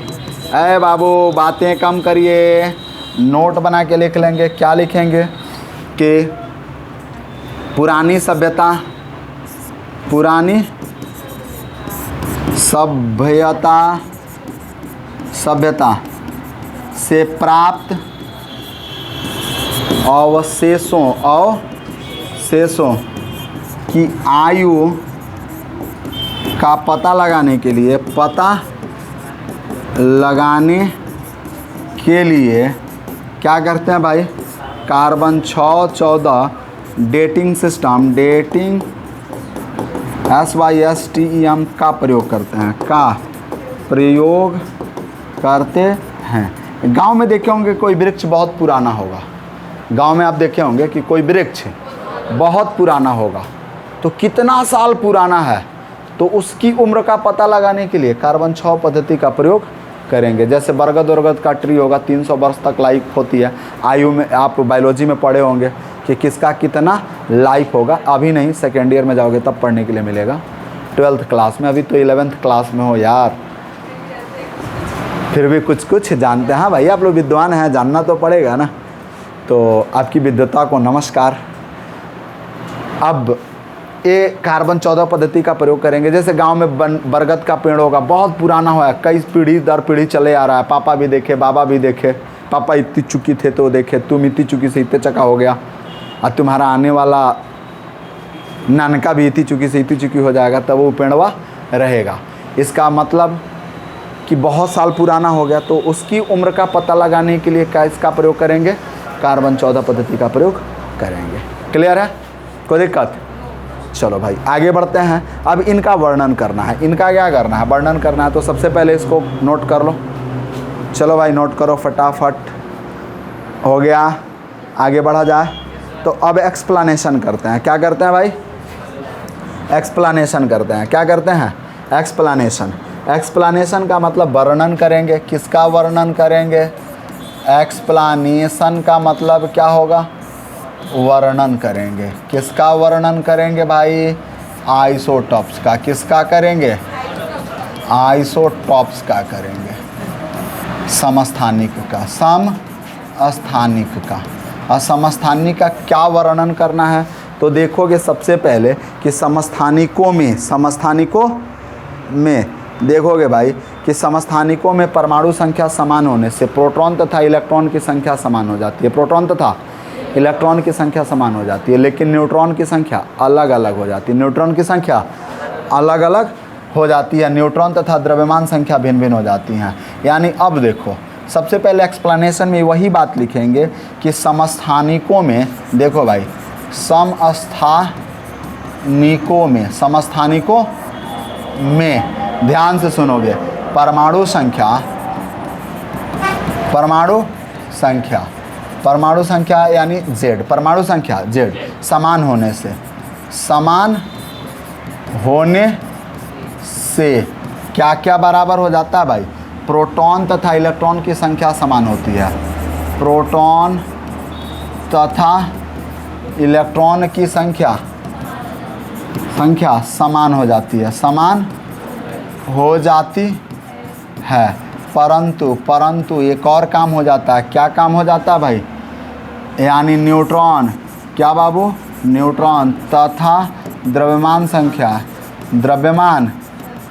अरे बाबू बातें कम करिए, नोट बना के लिख लेंगे। क्या लिखेंगे कि पुरानी सभ्यता से प्राप्त अवशेषों की आयु का पता लगाने के लिए क्या करते हैं भाई? Carbon 614 dating system, dating SYSTEM का प्रयोग करते हैं। गांव में देखे होंगे कोई वृक्ष बहुत पुराना होगा, गांव में आप देखे होंगे कि कोई वृक्ष बहुत पुराना होगा, तो कितना साल पुराना है, तो उसकी उम्र का पता लगाने के लिए कार्बन 6 पद्धति का प्रयोग करेंगे। जैसे बरगद का ट्री होगा, 300 वर्ष तक लाइफ होती है आयु में। आप बायोलॉजी में पढ़े होंगे कि किसका कितना लाइफ होगा, अभी नहीं, सेकेंड ईयर में जाओगे तब पढ़ने के लिए मिलेगा, 12th क्लास में। अभी तो 11th क्लास में हो यार, फिर भी कुछ जानते हैं। हाँ भाई, आप लोग विद्वान हैं, जानना तो पड़ेगा ना। तो आपकी विद्वता को नमस्कार। अब ये कार्बन 14 पद्धति का प्रयोग करेंगे। जैसे गांव में बरगद का पेड़ होगा, बहुत पुराना हुआ है, कई पीढ़ी दर पीढ़ी चले आ रहा है, पापा भी देखे, बाबा भी देखे, पापा इतनी चुकी थे तो देखे, तुम इतनी चुकी से इतने चका हो गया, और तुम्हारा आने वाला नानका भी इतनी चुकी से इतनी चुकी हो जाएगा, तब वो पेड़वा रहेगा। इसका मतलब कि बहुत साल पुराना हो गया, तो उसकी उम्र का पता लगाने के लिए क्या इसका प्रयोग करेंगे, कार्बन 14 पद्धति का प्रयोग करेंगे। क्लियर है, कोई दिक्कत? चलो भाई आगे बढ़ते हैं। अब इनका वर्णन करना है, इनका क्या करना है, वर्णन करना है। तो सबसे पहले इसको नोट कर लो। चलो भाई नोट करो फटाफट, हो गया, आगे बढ़ा जाए। तो अब एक्सप्लेनेशन करते हैं। क्या करते हैं भाई, एक्सप्लेनेशन करते हैं। क्या करते हैं, एक्सप्लेनेशन। एक्सप्लेनेशन का मतलब वर्णन करेंगे। किसका वर्णन करेंगे, एक्सप्लेनेशन का मतलब क्या होगा, वर्णन करेंगे। किसका वर्णन करेंगे भाई, आइसोटॉप्स का। किसका करेंगे, आइसोटॉप्स का करेंगे, समस्थानिक का, समस्थानिक का। और समस्थानिक का क्या वर्णन करना है, तो देखोगे सबसे पहले कि समस्थानिकों में, समस्थानिकों में देखोगे भाई कि समस्थानिकों में परमाणु संख्या समान होने से प्रोटॉन तथा इलेक्ट्रॉन की संख्या समान हो जाती है। प्रोटॉन तथा इलेक्ट्रॉन की संख्या समान हो जाती है, लेकिन न्यूट्रॉन की संख्या अलग अलग हो जाती है। न्यूट्रॉन की संख्या अलग अलग हो जाती है, न्यूट्रॉन तथा द्रव्यमान संख्या भिन्न भिन्न हो जाती हैं। यानी अब देखो सबसे पहले एक्सप्लेनेशन में वही बात लिखेंगे कि समस्थानिकों में, देखो भाई समस्थानिकों में, समस्थानिकों में ध्यान से सुनोगे, परमाणु संख्या, परमाणु संख्या, परमाणु संख्या यानी Z, परमाणु संख्या Z समान होने से, समान होने से क्या क्या बराबर हो जाता है भाई, प्रोटॉन तथा इलेक्ट्रॉन की संख्या समान होती है। प्रोटॉन तथा इलेक्ट्रॉन की संख्या समान हो जाती है, समान हो जाती है। परंतु एक और काम हो जाता है। क्या काम हो जाता है भाई, यानी न्यूट्रॉन, क्या बाबू, न्यूट्रॉन तथा द्रव्यमान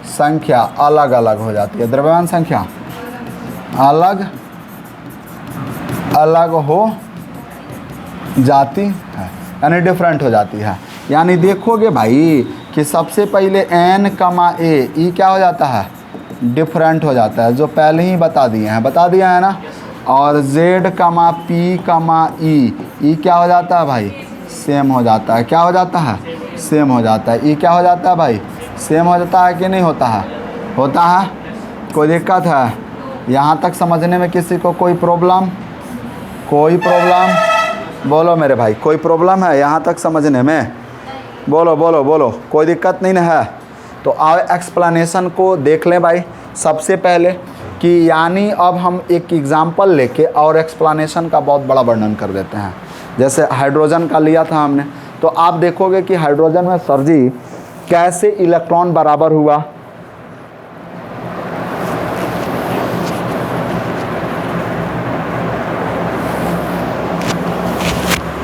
संख्या अलग अलग हो जाती है। द्रव्यमान संख्या अलग अलग हो जाती है, यानी डिफरेंट हो जाती है। यानी देखोगे भाई कि सबसे पहले N, A, E क्या हो जाता है, डिफरेंट हो जाता है, जो पहले ही बता दिया है ना। और Z, P, E क्या हो जाता है भाई, सेम हो जाता है। क्या हो जाता है, सेम हो जाता है। E क्या हो जाता है भाई, सेम हो जाता है कि नहीं होता है, होता है। कोई दिक्कत है यहाँ तक समझने में, किसी को कोई प्रॉब्लम, कोई प्रॉब्लम, बोलो मेरे भाई, कोई प्रॉब्लम है यहाँ तक समझने में, बोलो बोलो बोलो, कोई दिक्कत नहीं ना है। तो आओ एक्सप्लेनेशन को देख लें भाई सबसे पहले कि यानी अब हम एक एग्जांपल लेके और एक्सप्लेनेशन का बहुत बड़ा वर्णन कर देते हैं। जैसे हाइड्रोजन का लिया था हमने, तो आप देखोगे कि हाइड्रोजन में सर जी कैसे इलेक्ट्रॉन बराबर हुआ।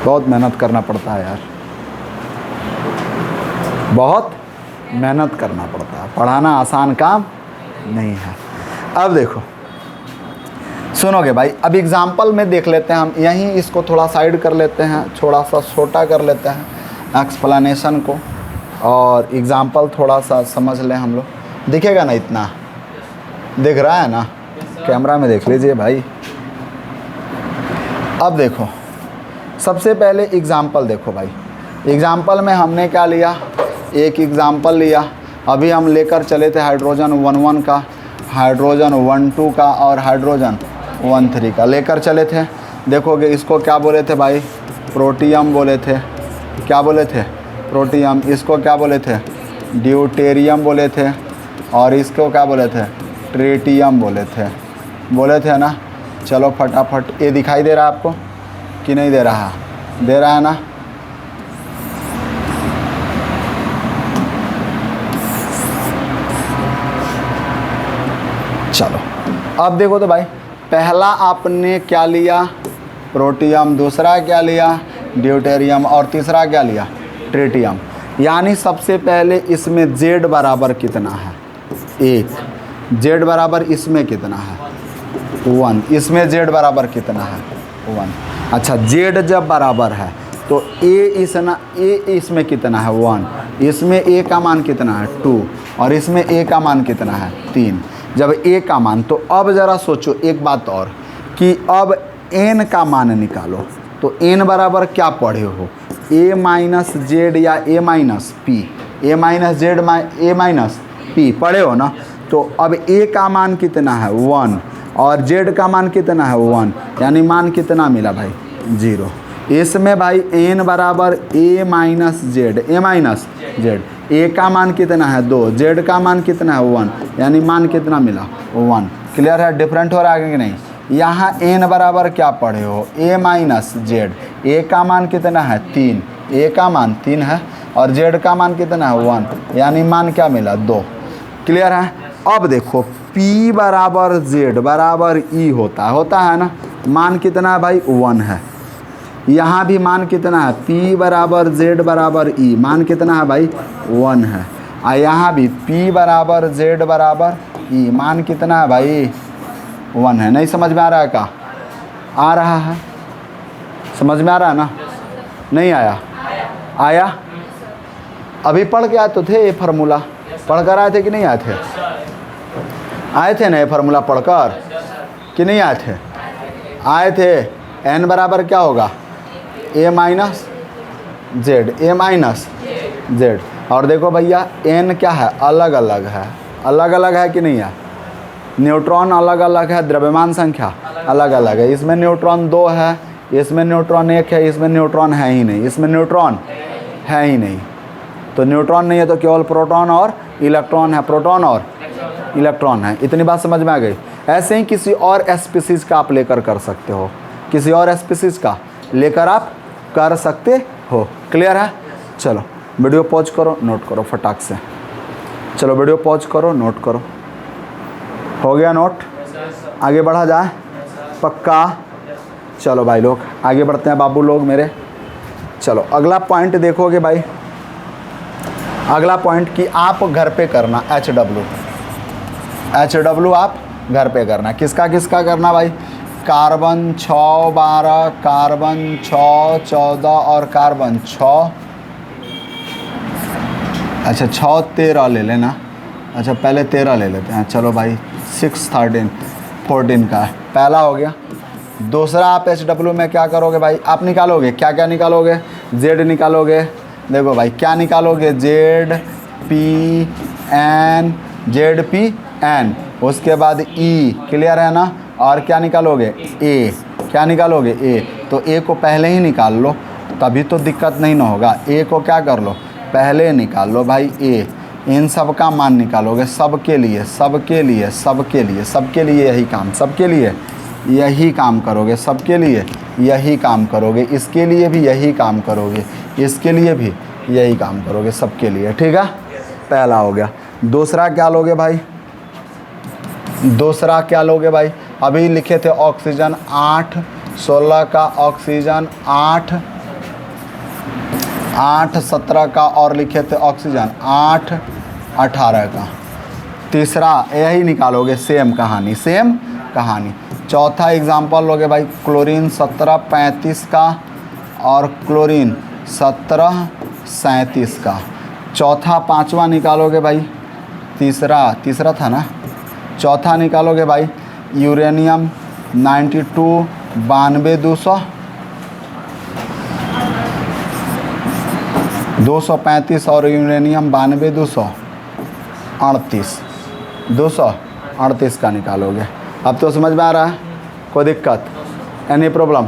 बहुत मेहनत करना पड़ता है यार, बहुत मेहनत करना पड़ता है, पढ़ाना आसान काम नहीं है। अब देखो सुनोगे भाई, अब एग्जाम्पल में देख लेते हैं हम, यहीं इसको थोड़ा साइड कर लेते हैं, थोड़ा सा छोटा कर लेते हैं एक्सप्लेनेशन को, और एग्जाम्पल थोड़ा सा समझ लें हम लोग। दिखेगा ना, इतना दिख रहा है ना, कैमरा में देख लीजिए भाई। अब देखो सबसे पहले एग्जाम्पल देखो भाई, एग्जाम्पल में हमने क्या लिया, एक एग्जाम्पल लिया। अभी हम लेकर चले थे हाइड्रोजन 1,1 का, हाइड्रोजन 1,2 का और हाइड्रोजन 1,3 का लेकर चले थे। देखोगे इसको क्या बोले थे भाई, प्रोटियम बोले थे। क्या बोले थे, प्रोटियम। इसको क्या बोले थे, ड्यूटेरियम बोले थे। और इसको क्या बोले थे, ट्रिटियम बोले थे ना। चलो फटाफट, ये दिखाई दे रहा है आपको कि नहीं दे रहा, दे रहा है ना। चलो अब देखो तो भाई, पहला आपने क्या लिया, प्रोटियम, दूसरा क्या लिया, ड्यूटेरियम, और तीसरा क्या लिया, ट्रिटियम। यानी सबसे पहले इसमें Z बराबर कितना है, 1। Z बराबर इसमें कितना है, 1। इसमें Z बराबर कितना है, 1। अच्छा, Z जब बराबर है तो A इसमें कितना है, 1। इसमें A का मान कितना है, 2। और इसमें A का मान कितना है, 3। जब ए का मान, तो अब ज़रा सोचो एक बात और कि अब एन का मान निकालो। तो एन बराबर क्या पढ़े हो, ए माइनस जेड या A minus P, A minus Z A minus P पढ़े हो ना। तो अब ए का मान कितना है 1 और जेड का मान कितना है 1, यानी मान कितना मिला भाई 0। इसमें भाई एन बराबर ए minus Z, A minus Z, ए का मान कितना है 2, जेड का मान कितना है 1, यानी मान कितना मिला 1। क्लियर है, डिफरेंट हो रहा है कि नहीं। यहाँ एन बराबर क्या पढ़े हो, ए माइनस जेड, ए का मान कितना है 3, ए का मान 3 है और जेड का मान कितना है 1, यानी मान क्या मिला 2। क्लियर है। अब देखो P बराबर जेड बराबर ई होता है ना, मान कितना है भाई 1 है। यहाँ भी मान कितना है, P बराबर जेड बराबर ई, मान कितना है भाई 1 है। और यहाँ भी P बराबर जेड बराबर ई, मान कितना है भाई 1 है। नहीं समझ में आ रहा है क्या, आ रहा है, समझ में आ रहा है ना, नहीं आया, आया। अभी पढ़ के आए तो थे ये फार्मूला, पढ़ कर आए थे कि नहीं आए थे, आए थे ना ये फार्मूला पढ़कर कि नहीं आए थे, आए थे। n बराबर क्या होगा a minus Z, A minus Z. और देखो भैया n क्या है, अलग अलग है, अलग अलग है कि नहीं है, न्यूट्रॉन अलग अलग है, द्रव्यमान संख्या अलग अलग है। इसमें न्यूट्रॉन 2 है, इसमें न्यूट्रॉन 1 है, इसमें न्यूट्रॉन है ही नहीं, इसमें न्यूट्रॉन है ही नहीं। तो न्यूट्रॉन नहीं है तो केवल प्रोटॉन और इलेक्ट्रॉन है, प्रोटॉन और इलेक्ट्रॉन है। इतनी बात समझ में आ गई। ऐसे ही किसी और स्पीसीज़ का आप लेकर कर सकते हो, किसी और स्पीसीज़ का लेकर आप कर सकते हो। क्लियर है। चलो वीडियो पॉज करो, नोट करो फटाक से। चलो वीडियो पॉज करो, नोट करो। हो गया नोट, आगे बढ़ा जाए, पक्का। चलो भाई लोग आगे बढ़ते हैं, बाबू लोग मेरे। चलो अगला पॉइंट देखोगे भाई, अगला पॉइंट कि आप घर पे करना HW आप घर पे करना। किसका किसका करना भाई, कार्बन 6 12, कार्बन 6 14 और कार्बन 6, अच्छा 6 13 ले लेना। अच्छा पहले 13 ले लेते हैं। चलो भाई 6 13 14 का पहला हो गया। दूसरा आप HW में क्या करोगे भाई, आप निकालोगे क्या क्या निकालोगे, Z निकालोगे। देखो भाई क्या निकालोगे, ZPN, उसके बाद E, क्लियर है ना। और क्या निकालोगे A, क्या निकालोगे A। तो A को पहले ही निकाल लो, तभी तो दिक्कत नहीं ना होगा। A को क्या कर लो, पहले निकाल लो भाई A। इन सब का मान निकालोगे, सबके लिए सबके लिए सबके लिए सबके लिए यही काम, सबके लिए यही काम करोगे, सबके लिए यही काम करोगे, इसके लिए भी यही काम करोगे, इसके लिए भी यही काम करोगे, सबके लिए। ठीक है, पहला हो गया। दूसरा क्या लोगे भाई, दूसरा क्या लोगे भाई, अभी लिखे थे ऑक्सीजन 8 16 का, ऑक्सीजन 8 17 का, और लिखे थे ऑक्सीजन 8 18 का। तीसरा यही निकालोगे, सेम कहानी, सेम कहानी। चौथा एग्जाम्पल लोगे भाई, क्लोरीन 17 35 का और क्लोरीन 17 37 का। चौथा पांचवा निकालोगे भाई, तीसरा था ना, चौथा निकालोगे भाई यूरेनियम 92 92 235 और यूरेनियम 92 238 का निकालोगे। अब तो समझ में आ रहा है, कोई दिक्कत, एनी प्रॉब्लम।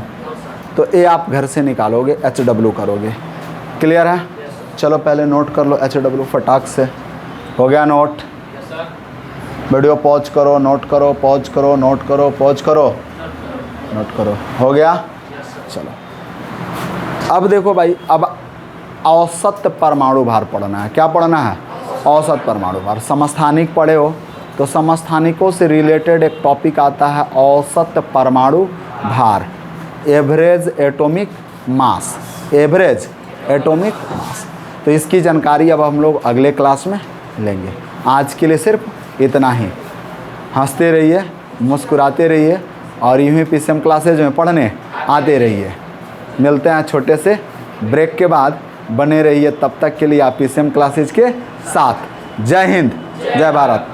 तो ये आप घर से निकालोगे, HW करोगे। क्लियर है। चलो पहले नोट कर लो HW फटाक से। हो गया नोट, वीडियो पॉज करो, नोट करो, पॉज करो, नोट करो, पॉज करो, नोट करो। हो गया। चलो अब देखो भाई, अब औसत परमाणु भार पढ़ना है। क्या पढ़ना है, औसत परमाणु भार। समस्थानिक पढ़े हो तो समस्थानिकों से रिलेटेड एक टॉपिक आता है औसत परमाणु भार, average atomic mass, average atomic mass. तो इसकी जानकारी अब हम लोग अगले क्लास में लेंगे। आज के लिए सिर्फ इतना ही। हंसते रहिए, मुस्कुराते रहिए और यूँ ही PCM क्लासेज में पढ़ने आते रहिए। मिलते हैं छोटे से ब्रेक के बाद, बने रहिए तब तक के लिए आप PCM क्लासेज के साथ। जय हिंद, जय भारत।